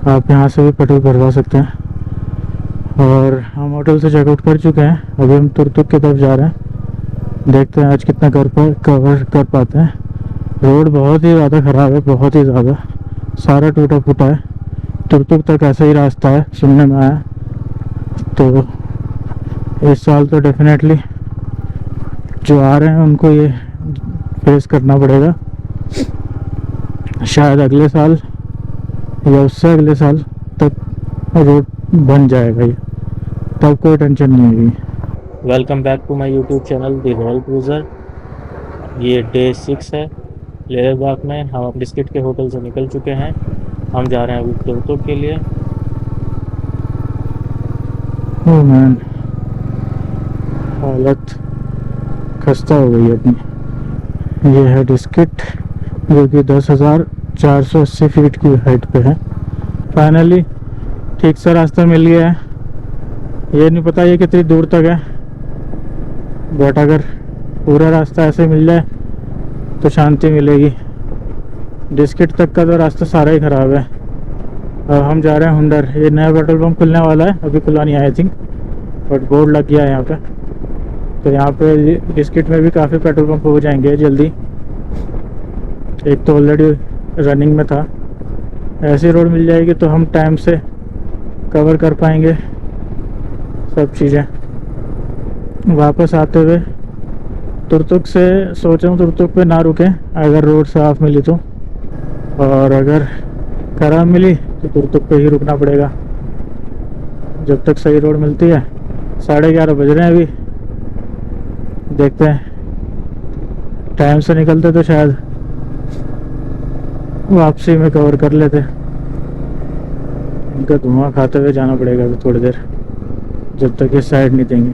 आप यहाँ से भी पेट्रोल भरवा सकते हैं। और हम होटल से चेकआउट कर चुके हैं, अभी हम तुरतुक की तरफ जा रहे हैं। देखते हैं आज कितना कवर कर पाते हैं। रोड बहुत ही ज़्यादा ख़राब है, बहुत ही ज़्यादा, सारा टूटा फूटा है। तुरतुक तक ऐसा ही रास्ता है सुनने में आया। तो इस साल तो डेफिनेटली जो आ रहे हैं उनको ये फेस करना पड़ेगा। शायद अगले साल या उससे अगले साल तक रोड बन जाएगा ये, तब कोई टेंशन नहीं होगी। Welcome back to my YouTube channel the royal cruiser. ये डे 6 है। लेह लद्दाख में हम बिस्किट के होटल से निकल चुके हैं। हम जा रहे हैं अभी तुरतुक के लिए। ओह मैन, हालत खस्ता हो गई अपनी। ये है बिस्किट जो कि 10,480 फीट की हाइट पे है। फाइनली ठीक सा रास्ता मिल गया है। ये नहीं पता ये कितनी दूर तक है, बट अगर पूरा रास्ता ऐसे मिल जाए तो शांति मिलेगी। बिस्किट तक का तो रास्ता सारा ही ख़राब है। अब हम जा रहे हैं हुंडर। ये नया पेट्रोल पंप खुलने वाला है, अभी खुला नहीं आई थिंक, बट बोर्ड लग गया है यहाँ पे। तो यहाँ पे बिस्किट में भी काफ़ी पेट्रोल पंप हो जाएंगे जल्दी। एक तो ऑलरेडी रनिंग में था। ऐसी रोड मिल जाएगी तो हम टाइम से कवर कर पाएंगे सब चीज़ें। वापस आते हुए तुरतुक से सोच रहा हूँ तुरतुक पे ना रुकें अगर रोड साफ मिली तो, और अगर खराब मिली तो तुरतुक पे ही रुकना पड़ेगा जब तक सही रोड मिलती है। 11:30 बज रहे हैं अभी। देखते हैं, टाइम से निकलते तो शायद वापसी में कवर कर लेते। इनका धुआं खाते हुए जाना पड़ेगा अभी थोड़ी देर, जब तक ये साइड नहीं देंगे।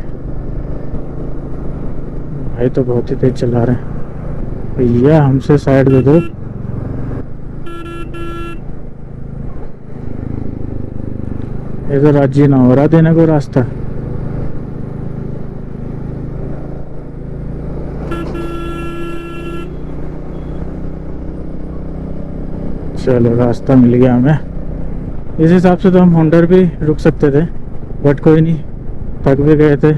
भाई तो बहुत ही तेज चला रहे हैं। भैया हमसे साइड दे दो। ये तो राजी ना हो रहा देने को रास्ता। चलो रास्ता मिल गया हमें। इस हिसाब से तो हम होंडर भी रुक सकते थे, बट कोई नहीं, थक भी गए थे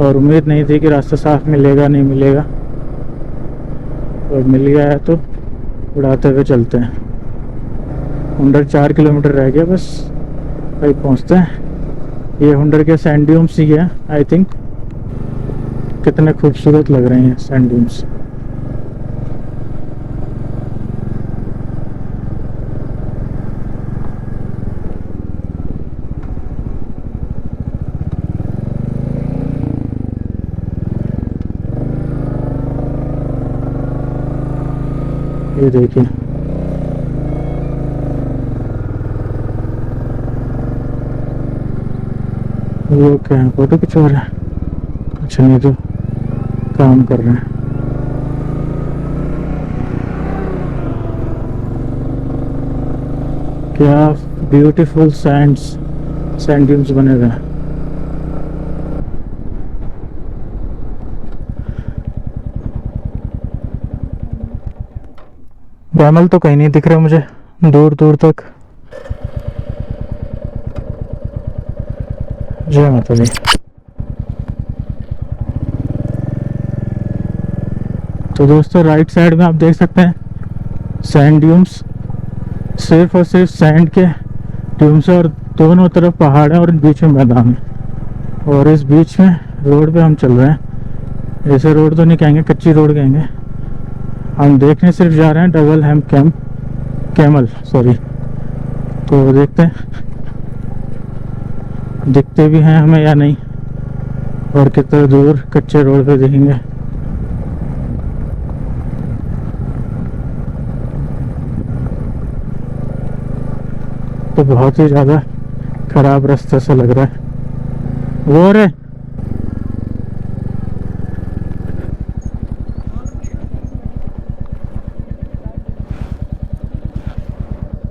और उम्मीद नहीं थी कि रास्ता साफ मिलेगा नहीं मिलेगा। और मिल गया है तो उड़ाते हुए चलते हैं। होंडर 4 किलोमीटर रह गया बस, भाई पहुंचते हैं। ये होंडर के सैंड ड्यून्स ही है आई थिंक। कितने खूबसूरत लग रहे हैं सैंड ड्यून्स। ये देखिए, वो क्या है, फोटो खिंचवा रहे हैं? अच्छा नहीं तो काम कर रहे हैं। क्या ब्यूटीफुल सैंड ड्यून्स बने हुए हैं। बैमल तो कहीं नहीं दिख रहा मुझे दूर दूर तक। जय माता दी। तो दोस्तों राइट साइड में आप देख सकते हैं सैंड ड्यून्स, सिर्फ और सिर्फ सैंड के ड्यून्स है और दोनों तरफ पहाड़ है और बीच में मैदान है। और इस बीच में रोड पे हम चल रहे हैं। ऐसे रोड तो नहीं कहेंगे, कच्ची रोड कहेंगे। हम देखने सिर्फ जा रहे हैं डबल हेम कैमल सॉरी। तो देखते हैं दिखते भी हैं हमें या नहीं, और कितना दूर कच्चे रोड पे दिखेंगे। तो बहुत ही ज़्यादा खराब रास्ता सा लग रहा है। वो रे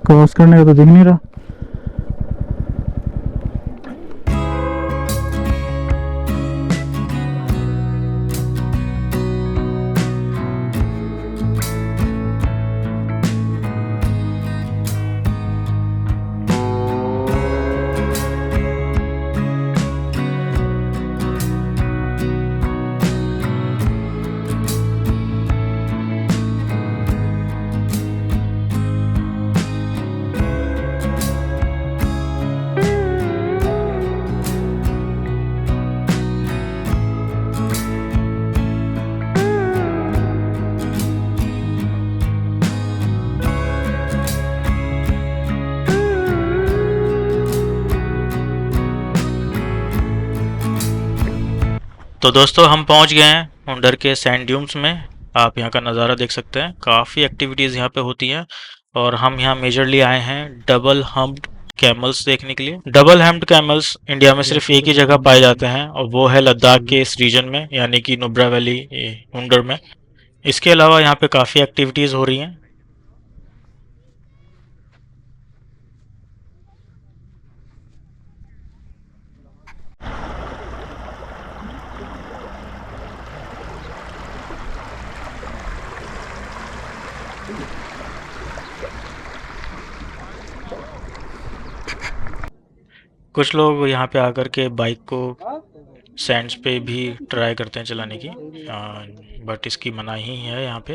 क्रॉस करने का तो दिख नहीं रहा। तो दोस्तों हम पहुंच गए हैं हुंडर के सैंड ड्यून्स में। आप यहाँ का नज़ारा देख सकते हैं, काफ़ी एक्टिविटीज़ यहाँ पे होती हैं। और हम यहाँ मेजरली आए हैं डबल हम्प्ड कैमल्स देखने के लिए। डबल हम्प्ड कैमल्स इंडिया में सिर्फ एक ही जगह पाए जाते हैं और वो है लद्दाख के इस रीजन में, यानी कि नुब्रा वैली हुंडर में। इसके अलावा यहाँ पे काफ़ी एक्टिविटीज़ हो रही हैं। कुछ लोग यहाँ पे आकर के बाइक को सैंड्स पे भी ट्राई करते हैं चलाने की, बट इसकी मनाही है यहाँ पे।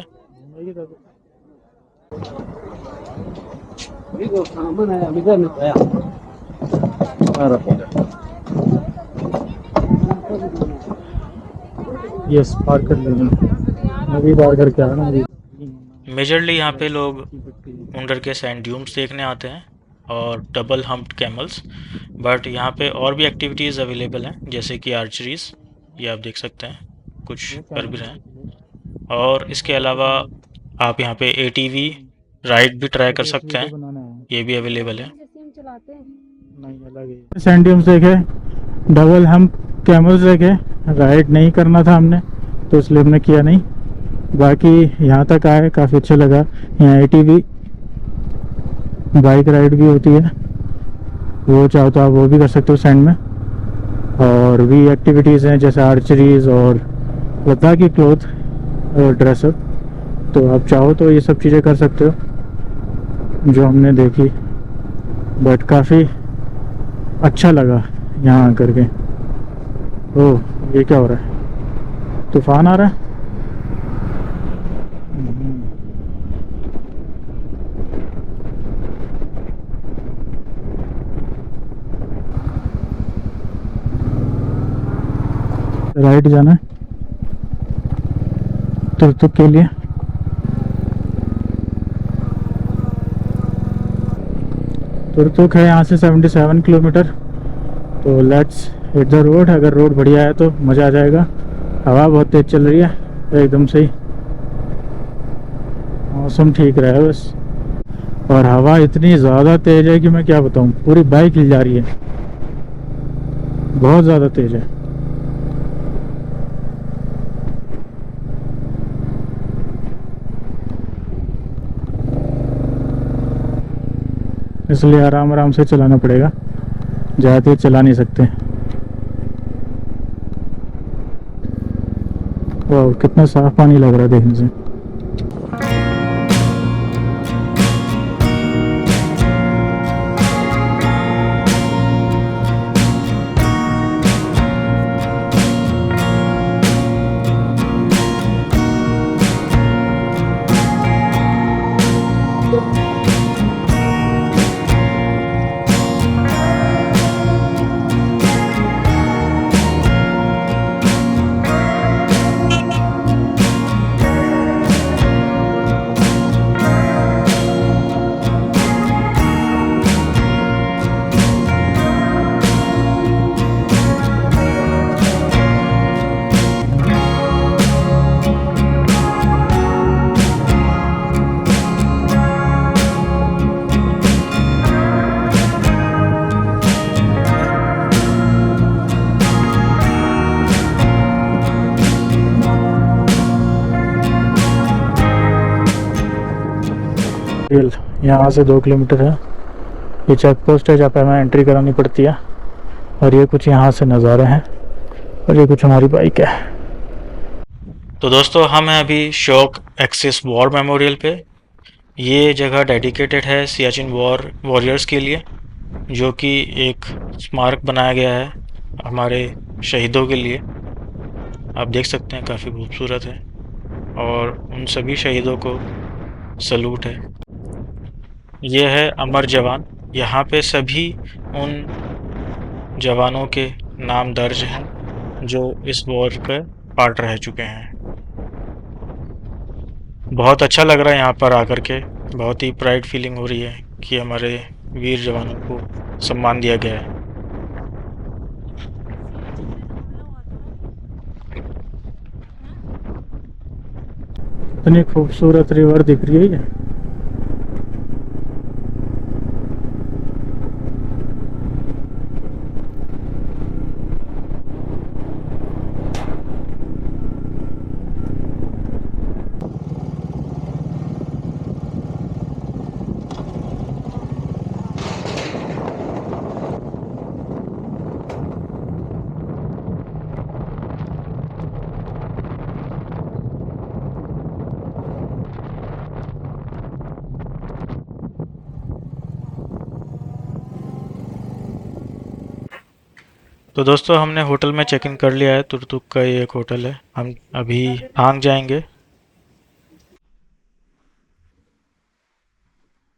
यस, पार कर लेंगे। मैं भी पार करके आया ना अभी। मेजरली यहाँ पे लोग हुंडर के सैंड ड्यून्स देखने आते हैं और डबल हम्प्ड कैमल्स। बट यहाँ पे और भी एक्टिविटीज़ अवेलेबल हैं, जैसे कि आर्चरीज, ये आप देख सकते हैं, कुछ कर भी रहे हैं। और इसके अलावा आप यहाँ पे एटीवी राइड भी ट्राई कर सकते हैं, ये भी अवेलेबल है। सैंड ड्यून्स देखे, डबल हम्प कैमल्स देखे। राइड नहीं करना था हमने, तो इसलिए हमने किया नहीं। बाकी यहाँ तक आए, काफ़ी अच्छा लगा। यहाँ एटीवी बाइक राइड भी होती है, वो चाहो तो आप वो भी कर सकते हो सैंड में। और भी एक्टिविटीज़ हैं जैसे आर्चरीज और लद्दाखी क्लोथ और ड्रेसअप, तो आप चाहो तो ये सब चीज़ें कर सकते हो जो हमने देखी। बट काफ़ी अच्छा लगा यहाँ आकर के। ओह, ये क्या हो रहा है? तूफान आ रहा है। राइट जाना है तुक के लिए। तुक है यहाँ से 77 किलोमीटर। तो लेट्स हिट द रोड। अगर रोड बढ़िया है तो मज़ा आ जाएगा। हवा बहुत तेज़ चल रही है, एकदम सही। मौसम ठीक रहा है बस। और हवा इतनी ज़्यादा तेज़ है कि मैं क्या बताऊँ, पूरी बाइक हिल जा रही है, बहुत ज़्यादा तेज़ है। इसलिए आराम आराम से चलाना पड़ेगा, ज़्यादा तेज चला नहीं सकते। वाह, कितना साफ पानी लग रहा है देखने से। यहाँ से 2 किलोमीटर है। ये चेक पोस्ट है जहाँ पे हमें एंट्री करानी पड़ती है। और ये कुछ यहाँ से नज़ारे हैं और ये कुछ हमारी बाइक है। तो दोस्तों हम हैं अभी शौक एक्सिस वॉर मेमोरियल पे। ये जगह डेडिकेटेड है सियाचिन वॉरियर्स के लिए, जो कि एक स्मारक बनाया गया है हमारे शहीदों के लिए। आप देख सकते हैं, काफ़ी खूबसूरत है और उन सभी शहीदों को सलूट है। ये है अमर जवान। यहाँ पे सभी उन जवानों के नाम दर्ज हैं जो इस वॉर के पार्ट रह चुके हैं। बहुत अच्छा लग रहा है यहाँ पर आकर के, बहुत ही प्राइड फीलिंग हो रही है कि हमारे वीर जवानों को सम्मान दिया गया है। कितनी खूबसूरत रिवर दिख रही है ये। तो दोस्तों हमने होटल में चेक इन कर लिया है। तुर्तुक का ये एक होटल है। हम अभी थांग जाएंगे।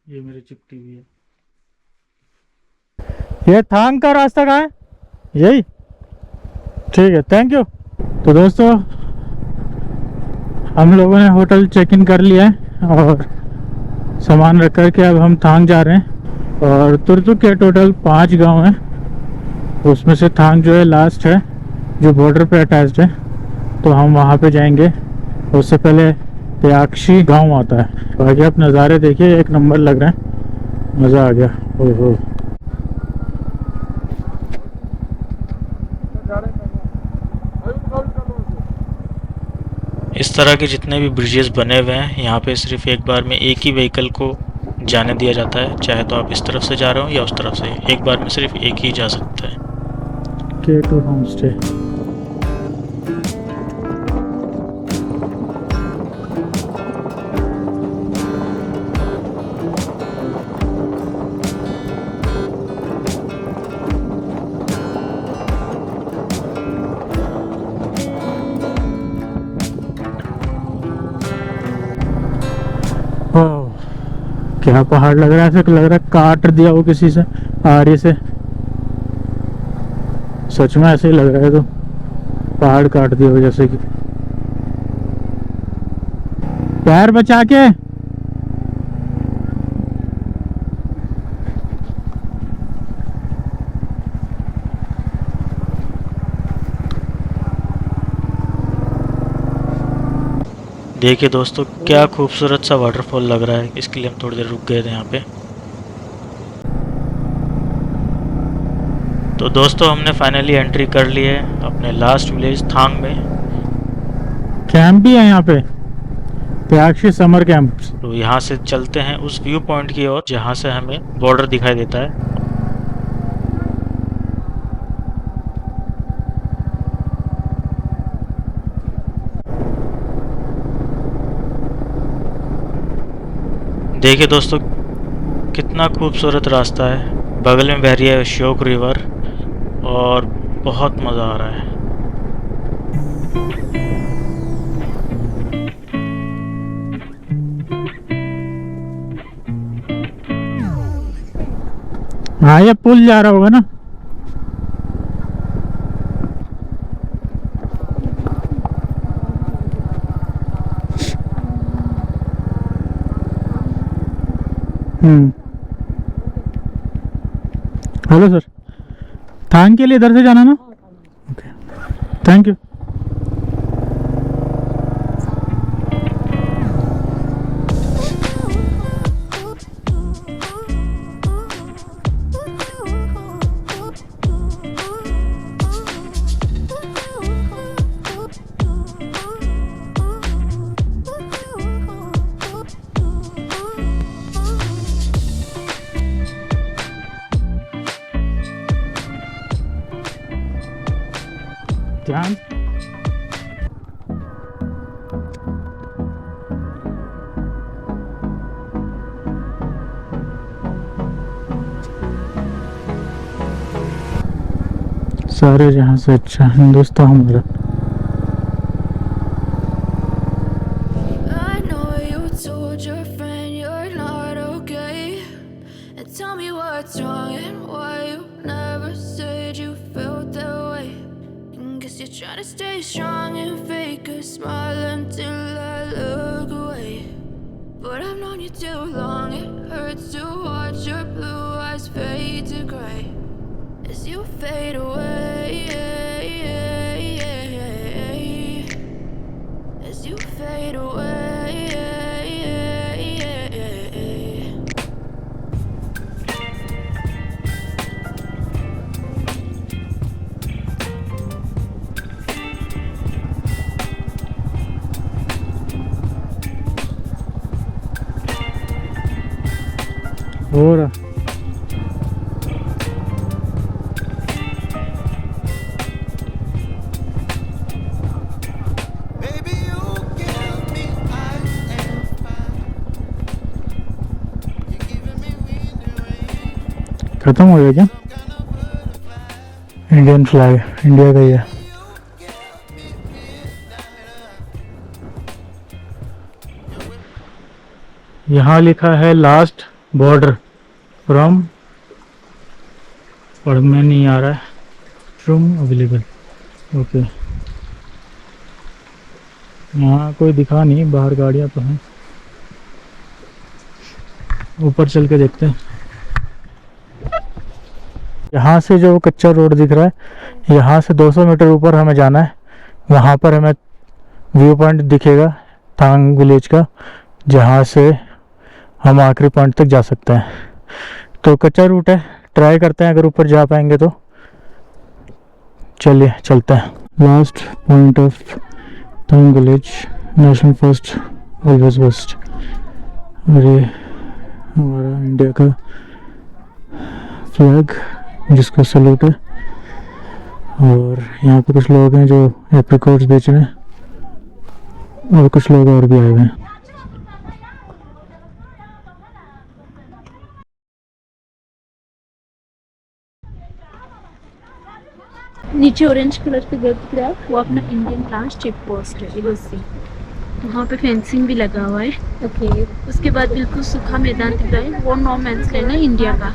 ये मेरी चिपटी हुई है। ये थांग का रास्ता कहाँ है? यही, ठीक है, थैंक यू। तो दोस्तों हम लोगों ने होटल चेक इन कर लिया है और सामान रख कर के अब हम थांग जा रहे हैं। और तुर्तुक के टोटल 5 गांव हैं, उसमें से थांग जो है लास्ट है, जो बॉर्डर पे अटैच्ड है। तो हम वहाँ पे जाएंगे। उससे पहले त्याक्षी गांव आता है। बाकी आप नज़ारे देखिए, एक नंबर लग रहे हैं, मज़ा आ गया। ओहो, इस तरह के जितने भी ब्रिजेस बने हुए हैं यहाँ पे सिर्फ एक बार में एक ही व्हीकल को जाने दिया जाता है। चाहे तो आप इस तरफ से जा रहे हो या उस तरफ से, एक बार में सिर्फ एक ही जा सकता है। K2 home stay. क्या पहाड़ लग रहा है, ऐसे लग रहा है काट दिया हो किसी से आरी से। सच में ऐसे ही लग रहा है, तो पहाड़ काट दिया हो जैसे कि। पैर बचा के। देखिए दोस्तों क्या खूबसूरत सा वाटरफॉल लग रहा है। इसके लिए हम थोड़ी देर रुक गए थे यहाँ पे। तो दोस्तों हमने फाइनली एंट्री कर ली है अपने लास्ट विलेज थांग में। कैंप भी है यहाँ पे, त्याक्षी समर कैंप। तो यहाँ से चलते हैं उस व्यू पॉइंट की ओर जहाँ से हमें बॉर्डर दिखाई देता है। देखिए दोस्तों कितना खूबसूरत रास्ता है। बगल में बह रही है श्योक रिवर और बहुत मज़ा आ रहा है। हाँ, ये पुल जा रहा होगा ना। हेलो सर, थांग के लिए इधर से जाना ना? Okay, thank you. ध्यान। सारे जहां से अच्छा हिंदुस्तान हमारा। I know you told your friend you're not okay, and tell me what's wrong and why you never said you felt that way. And guess you're trying to stay strong and fake a smile until I look away. But I've known you too long, it hurts to watch your blue eyes fade to gray as you fade away, as you fade away. हो रहा। Baby, you give me ice and fire. You're giving me wind and rain. खत्म हो गया क्या? Some kind of butterfly. Indian flag, India का ही है। You give me midnight. यहाँ लिखा है लास्ट बॉर्डर फ्रॉम, पढ़ में नहीं आ रहा है, फ्रॉम अवेलेबल। ओके, यहाँ कोई दिखा नहीं, बाहर गाड़ियाँ तो हैं। ऊपर चल के देखते हैं। यहाँ से जो कच्चा रोड दिख रहा है, यहाँ से 200 मीटर ऊपर हमें जाना है। वहाँ पर हमें व्यू पॉइंट दिखेगा थांग विलेज का, जहाँ से हम आखिरी पॉइंट तक जा सकते हैं। तो कच्चा रूट है, ट्राई करते हैं अगर ऊपर जा पाएंगे तो। चलिए चलते हैं। Last point of Thang village, national first always best. और ये हमारा इंडिया का फ्लैग जिसका सैल्यूट है। और यहाँ पे कुछ लोग हैं जो एप्रिकॉट्स बेच रहे हैं, और कुछ लोग और भी आए हुए हैं। नीचे ऑरेंज कलर के घर दिख रहा है, वो अपना इंडियन लास्ट चेक पोस्ट है, ये सी। वहाँ पे फेंसिंग भी लगा हुआ है। ओके। उसके बाद बिल्कुल सूखा मैदान दिख रहा है, वो नो मैंस लैंड है इंडिया का।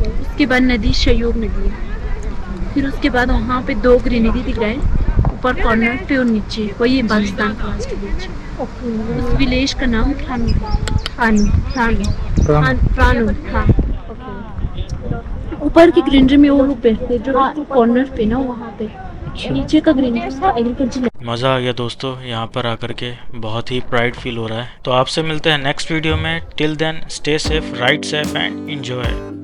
उसके बाद नदी शयोग नदी है। फिर उसके बाद वहाँ पे 2 ग्रीनरी दिख रहा है, ऊपर कॉर्नर पे और नीचे, वही है पाकिस्तान का लास्ट विलेज। उस विलेज का नाम थानू हाँ। ऊपर की ग्रीनरी में वो पे जो कॉर्नर पे ना, वहाँ पे नीचे का ग्रीनरी एग्रीकल्चर। मज़ा आ गया दोस्तों, यहाँ पर आकर के बहुत ही प्राइड फील हो रहा है। तो आपसे मिलते हैं नेक्स्ट वीडियो में। Till then stay safe, ride safe and enjoy.